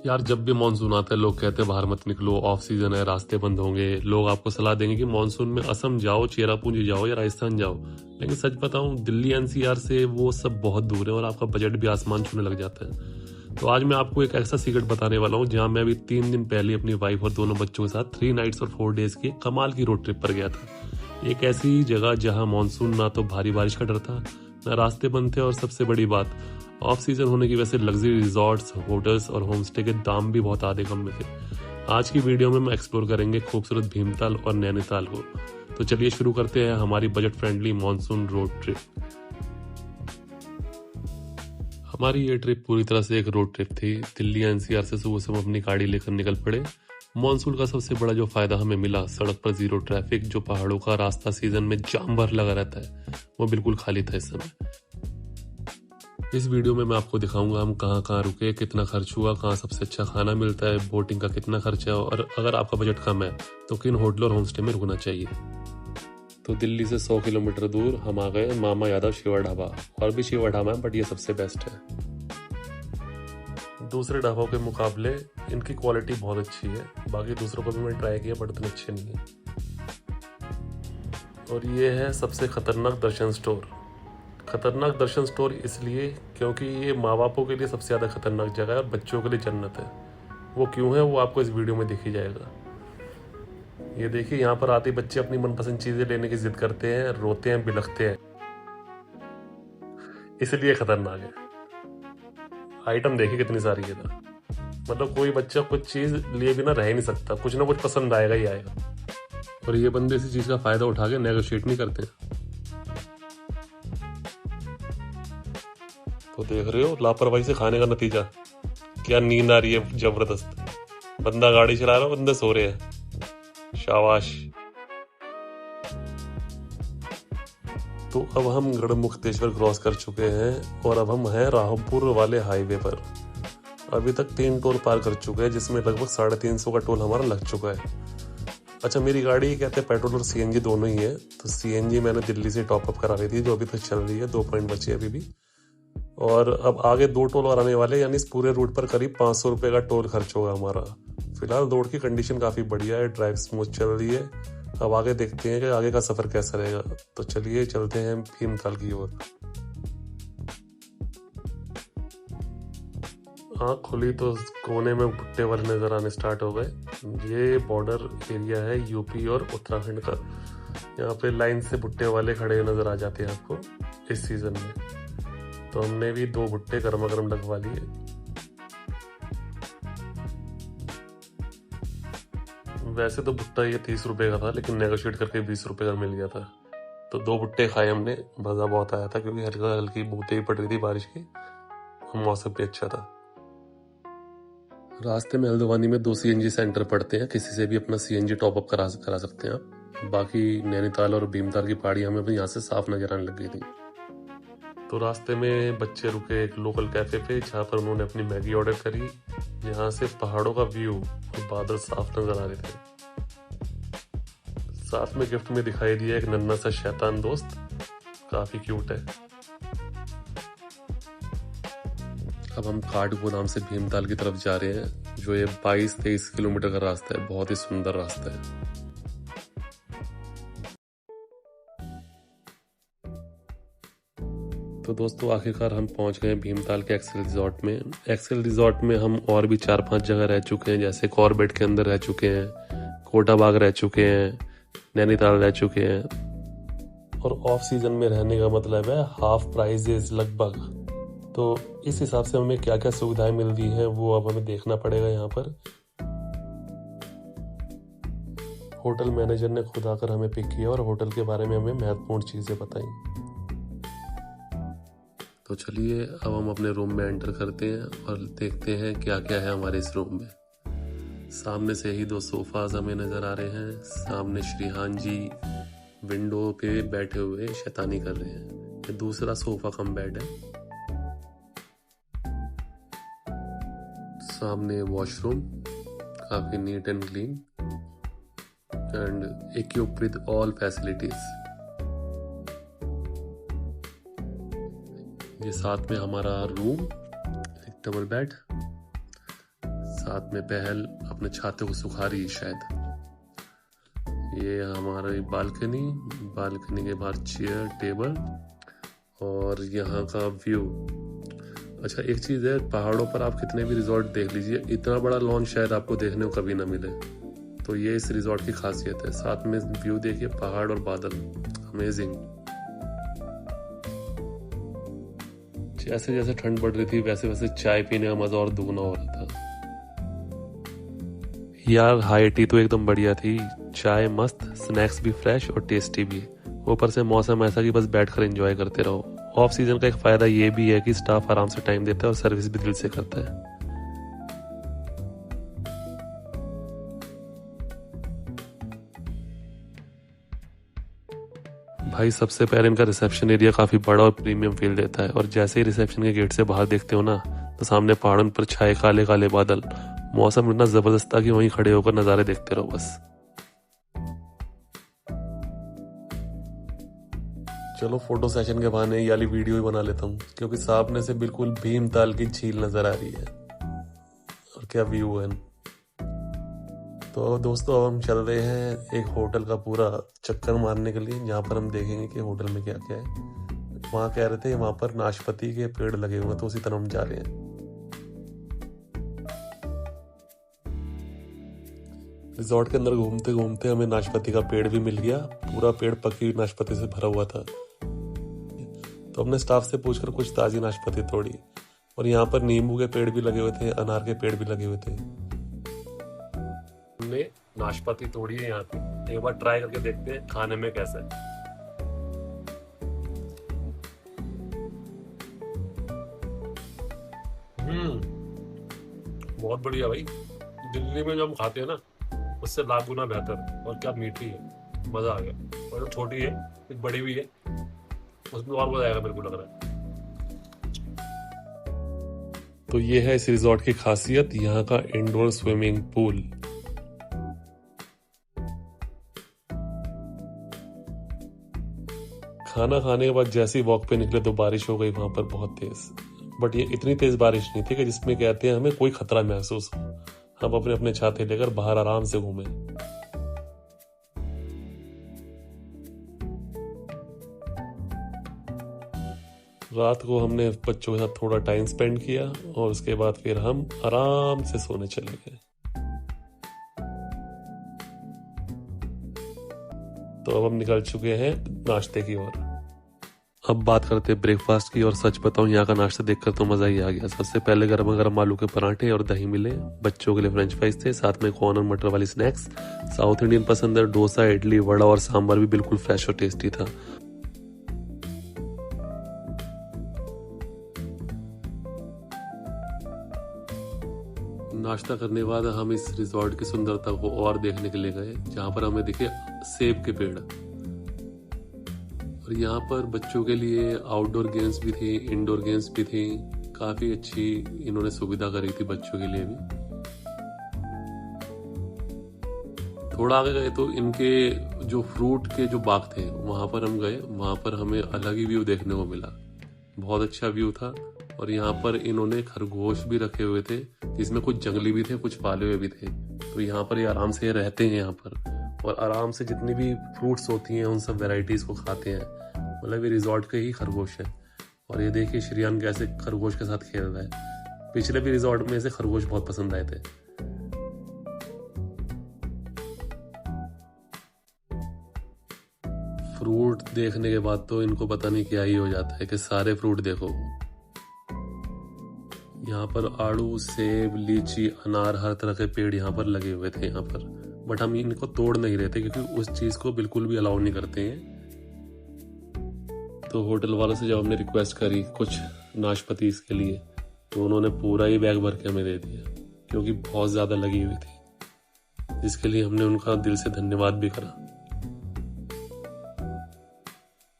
यार जब भी मानसून आता है लोग कहते हैं बाहर मत निकलो, ऑफ सीजन है, रास्ते बंद होंगे। लोग आपको सलाह देंगे कि मानसून में असम जाओ, चेरापूंजी जाओ या राजस्थान जाओ। लेकिन सच बताऊं, दिल्ली एनसीआर से वो सब बहुत दूर है और आपका बजट भी आसमान छूने लग जाता है। तो आज मैं आपको एक ऐसा सीक्रेट बताने वाला हूँ जहाँ मैं अभी 3 दिन पहले अपनी वाइफ और दोनों बच्चों के साथ 3 नाइट्स और 4 डेज की कमाल की रोड ट्रिप पर गया था। एक ऐसी जगह जहाँ मानसून ना तो भारी बारिश का डर था, ना रास्ते बंद थे, और सबसे बड़ी बात, ऑफ सीजन होने की वजह से लग्जरी रिजॉर्ट्स, होटल्स और होमस्टे के दाम भी बहुत आधे कम में थे। आज की वीडियो में हम एक्सप्लोर करेंगे खूबसूरत भीमताल और नैनीताल को। तो चलिए शुरू करते हैं हमारी budget friendly monsoon road trip. हमारी ये ट्रिप पूरी तरह से एक रोड ट्रिप थी। दिल्ली एनसीआर से सुबह से हम अपनी गाड़ी लेकर निकल पड़े। मानसून का सबसे बड़ा जो फायदा हमें मिला, सड़क पर जीरो ट्रैफिक। जो पहाड़ों का रास्ता सीजन में जाम भर लगा रहता है, वो बिल्कुल खाली था इस समय। इस वीडियो में मैं आपको दिखाऊंगा हम कहाँ कहाँ रुके, कितना खर्च हुआ, कहाँ सबसे अच्छा खाना मिलता है, बोटिंग का कितना खर्चा है, और अगर आपका बजट कम है तो किन होटल और होमस्टे में रुकना चाहिए। तो दिल्ली से 100 किलोमीटर दूर हम आ गए मामा यादव शिवा ढाबा। और भी शिवा ढाबा है, बट ये सबसे बेस्ट है। दूसरे ढाबों के मुकाबले इनकी क्वालिटी बहुत अच्छी है। बाकी दूसरों को भी मैं ट्राई किया, बट इतने अच्छे नहीं है। और ये है सबसे खतरनाक दर्शन स्टोर। खतरनाक दर्शन स्टोर इसलिए क्योंकि ये माँ बापों के लिए सबसे ज़्यादा खतरनाक जगह है और बच्चों के लिए जन्नत है। वो क्यों है वो आपको इस वीडियो में दिख ही जाएगा। ये देखिए, यहाँ पर आते बच्चे अपनी मनपसंद चीज़ें लेने की जिद करते हैं, रोते हैं, बिलखते हैं, इसलिए खतरनाक है। आइटम देखिए कितनी सारी है ना। मतलब कोई बच्चा कुछ चीज़ लिए बिना रह ही नहीं सकता, कुछ ना कुछ पसंद आएगा ही आएगा। और ये बंदे इसी चीज़ का फ़ायदा उठा के नेगोशिएट नहीं करते। तो देख रहे हो लापरवाही से खाने का नतीजा। क्या नींद आ रही है जबरदस्त। बंदा गाड़ी चला रहा है, बंदे सो रहे हैं। शाबाश। तो अब हम गढ़मुक्तेश्वर क्रॉस कर चुके हैं और अब हम हैं रामपुर वाले हाईवे पर। अभी तक 3 टोल पार कर चुके हैं, जिसमें लगभग 350 का टोल हमारा लग चुका है। अच्छा, मेरी गाड़ी कहते हैं पेट्रोल और सीएनजी दोनों ही है। तो सीएनजी मैंने दिल्ली से टॉपअप करा ली थी, जो अभी तक चल रही है। 2 पॉइंट बचे अभी भी। और अब आगे 2 टोल और आने वाले, यानी इस पूरे रूट पर करीब 500 रुपये का टोल खर्च होगा हमारा। फिलहाल रोड की कंडीशन काफ़ी बढ़िया है, ड्राइव स्मूथ चल रही है। अब आगे देखते हैं कि आगे का सफ़र कैसा रहेगा। तो चलिए चलते हैं भीमताल की ओर। आँख खुली तो कोने में भुट्टे वाले नज़र आने स्टार्ट हो गए। ये बॉर्डर एरिया है यूपी और उत्तराखंड का। यहाँ पे लाइन से भुट्टे वाले खड़े नज़र आ जाते हैं आपको इस सीज़न में। तो हमने भी 2 भुट्टे गर्मा गर्म लगवा लिए। वैसे तो भुट्टा ये 30 रुपए का था, लेकिन नेगोशिएट करके 20 रुपए का मिल गया था। तो 2 भुट्टे खाए हमने। मज़ा बहुत आया था क्योंकि हल्का हल्की बूंदें ही पड़ रही थी बारिश की। मौसम भी अच्छा था। रास्ते में हल्द्वानी में 2 सीएनजी सेंटर पड़ते हैं, किसी से भी अपना सीएनजी टॉपअप करा सकते हैं आप। बाकी नैनीताल और भीमताल की पहाड़ियाँ हमें यहाँ से साफ नजर आने लग गई थी। तो रास्ते में बच्चे रुके एक लोकल कैफे पे, जहाँ पर उन्होंने अपनी मैगी ऑर्डर करी। यहाँ से पहाड़ों का व्यू और बादल साफ नजर आ रहे थे। साथ में गिफ्ट में दिखाई दिया एक नन्हा सा शैतान दोस्त, काफी क्यूट है। अब हम काठगोदाम से भीमताल की तरफ जा रहे हैं, जो ये 22-23 किलोमीटर का रास्ता है। बहुत ही सुंदर रास्ता है। तो दोस्तों आखिरकार हम पहुंच गए भीमताल के एक्सेल रिजॉर्ट में। एक्सेल रिजॉर्ट में हम और भी 4-5 जगह रह चुके हैं, जैसे कॉर्बेट के अंदर रह चुके हैं, कोटा बाग रह चुके हैं, नैनीताल रह चुके हैं। और ऑफ सीजन में रहने का मतलब है हाफ प्राइजेज लगभग। तो इस हिसाब से हमें क्या क्या सुविधाएं मिल रही हैं वो अब हमें देखना पड़ेगा। यहाँ पर होटल मैनेजर ने खुद आकर हमें पिक किया और होटल के बारे में हमें महत्वपूर्ण चीजें बताई। तो चलिए अब हम अपने रूम में एंटर करते हैं और देखते हैं क्या क्या है हमारे इस रूम में। सामने से ही 2 सोफाज हमें नजर आ रहे हैं। सामने श्रीहान जी विंडो पे बैठे हुए शैतानी कर रहे हैं। ये दूसरा सोफा कम बेड है। सामने वॉशरूम, काफी neat and clean and equipped with all facilities. ये साथ में हमारा रूम, एक डबल बेड, साथ में पहल अपने छाते को सुखा रही है शायद। ये हमारी बालकनी के बाहर चेयर टेबल और यहाँ का व्यू। अच्छा एक चीज़ है, पहाड़ों पर आप कितने भी रिजॉर्ट देख लीजिए, इतना बड़ा लॉन शायद आपको देखने को कभी ना मिले। तो ये इस रिजॉर्ट की खासियत है। साथ में व्यू देखिए, पहाड़ और बादल, अमेजिंग। जैसे जैसे ठंड बढ़ रही थी वैसे वैसे चाय पीने का मजा और दुगना हो रहा था। यार हाई टी तो एकदम बढ़िया थी, चाय मस्त, स्नैक्स भी फ्रेश और टेस्टी भी। ऊपर से मौसम ऐसा कि बस बैठकर एंजॉय करते रहो। ऑफ सीजन का एक फायदा ये भी है कि स्टाफ आराम से टाइम देता है और सर्विस भी दिल से करता है। भाई सबसे पहले इनका रिसेप्शन एरिया काफी बड़ा और प्रीमियम फील देता है, और जैसे ही रिसेप्शन के गेट से बाहर देखते हो ना, तो सामने पहाड़ों पर छाए काले काले बादल। मौसम इतना जबरदस्त था कि वहीं खड़े होकर नजारे देखते रहो बस। चलो फोटो सेशन के बहाने ये वाली वीडियो ही बना लेता हूँ, क्योंकि सामने से बिल्कुल भीमताल की झील नजर आ रही है और क्या व्यू है। तो दोस्तों अब हम चल रहे हैं एक होटल का पूरा चक्कर मारने के लिए, जहाँ पर हम देखेंगे कि होटल में क्या क्या है। वहाँ कह रहे थे वहाँ पर नाशपाती के पेड़ लगे हुए, तो उसी तरह हम जा रहे हैं। रिजॉर्ट के अंदर घूमते घूमते हमें नाशपाती का पेड़ भी मिल गया। पूरा पेड़ पकी हुई नाशपाती से भरा हुआ था। तो हमने स्टाफ से पूछकर कुछ ताजी नाशपाती तोड़ी, और यहाँ पर नींबू के पेड़ भी लगे हुए थे, अनार के पेड़ भी लगे हुए थे। हमने नाशपाती तोड़ी है यहाँ पे, एक बार ट्राई करके देखते हैं खाने में कैसा है। बहुत बढ़िया भाई, दिल्ली में जो हम खाते हैं ना उससे लाख गुना बेहतर। और क्या मीठी है, मजा आ गया। और छोटी है, कुछ बड़ी भी है, उसमें और मजा आएगा मेरे को लग रहा है। तो ये है इस रिजॉर्ट की खासियत, यहाँ का इंडोर स्विमिंग पूल। खाना खाने के बाद जैसे ही वॉक पे निकले तो बारिश हो गई वहां पर बहुत तेज। बट ये इतनी तेज बारिश नहीं थी कि जिसमें कहते हैं हमें कोई खतरा महसूस हो। हम अपने अपने छाते लेकर बाहर आराम से घूमे। रात को हमने बच्चों के साथ थोड़ा टाइम स्पेंड किया और उसके बाद फिर हम आराम से सोने चले गए। तो अब हम निकल चुके हैं नाश्ते की ओर। अब बात करते हैं ब्रेकफास्ट की, और सच बताऊं यहाँ का नाश्ता देखकर तो मजा ही आ गया। सबसे पहले गरम गरम आलू के पराठे और दही मिले, बच्चों के लिए फ्रेंच फ्राइज थे, साथ में कॉर्न और मटर वाली स्नैक्स। साउथ इंडियन पसंद है, डोसा, इडली, वड़ा और सांभर भी बिल्कुल फ्रेश और टेस्टी था। नाश्ता करने के बाद हम इस रिजॉर्ट की सुंदरता को और देखने के लिए गए, जहाँ पर हमें दिखे सेब के पेड़। और यहाँ पर बच्चों के लिए आउटडोर गेम्स भी थे, इंडोर गेम्स भी थे। काफी अच्छी इन्होंने सुविधा करी थी बच्चों के लिए भी। थोड़ा आगे गए तो इनके जो फ्रूट के जो बाग थे वहां पर हम गए। वहां पर हमें अलग ही व्यू देखने को मिला, बहुत अच्छा व्यू था। और यहाँ पर इन्होंने खरगोश भी रखे हुए थे, जिसमें कुछ जंगली भी थे, कुछ पाले हुए भी थे। तो यहाँ पर ये आराम से रहते हैं यहाँ पर, और आराम से जितनी भी फ्रूट्स होती हैं उन सब वेराइटीज को खाते हैं। मतलब ये रिजॉर्ट के ही खरगोश है। और ये देखिए श्रियान कैसे खरगोश के साथ खेल रहा है। पिछले भी रिजॉर्ट में से खरगोश बहुत पसंद आए थे। फ्रूट देखने के बाद तो इनको पता नहीं क्या ही हो जाता है कि सारे फ्रूट देखो। यहाँ पर आड़ू, सेब, लीची, अनार, हर तरह के पेड़ यहाँ पर लगे हुए थे यहाँ पर। बट हम इनको तोड़ नहीं रहे थे क्योंकि उस चीज को बिल्कुल भी अलाउ नहीं करते हैं। तो होटल वालों से जब हमने रिक्वेस्ट करी कुछ नाशपाती इसके लिए, तो उन्होंने पूरा ही बैग भर के हमें दे दिया, क्योंकि बहुत ज्यादा लगी हुई थी, जिसके लिए हमने उनका दिल से धन्यवाद भी करा।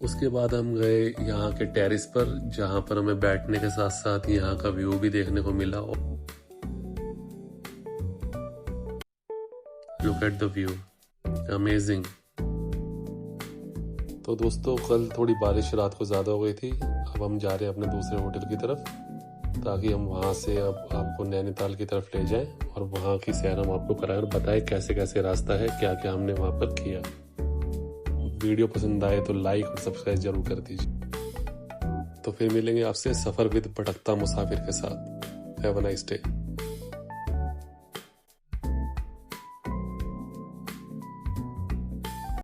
उसके बाद हम गए यहाँ के टेरेस पर, जहाँ पर हमें बैठने के साथ साथ यहाँ का व्यू भी देखने को मिला। Look at the view, amazing. तो दोस्तों कल थोड़ी बारिश रात को ज्यादा हो गई थी। अब हम जा रहे हैं अपने दूसरे होटल की तरफ। ताकि हम वहाँ से अब आपको नैनीताल की तरफ ले जाएं और वहाँ की सैर हम आपको कराएं और बताएं कैसे कैसे रास्ता है, क्या क्या हमने वहाँ पर किया। वीडियो पसंद आए तो लाइक और सब्सक्राइब जरूर कर दीजिए। तो फिर मिलेंगे आपसे सफ़र विद भटकता मुसाफिर के साथ। Have a nice day.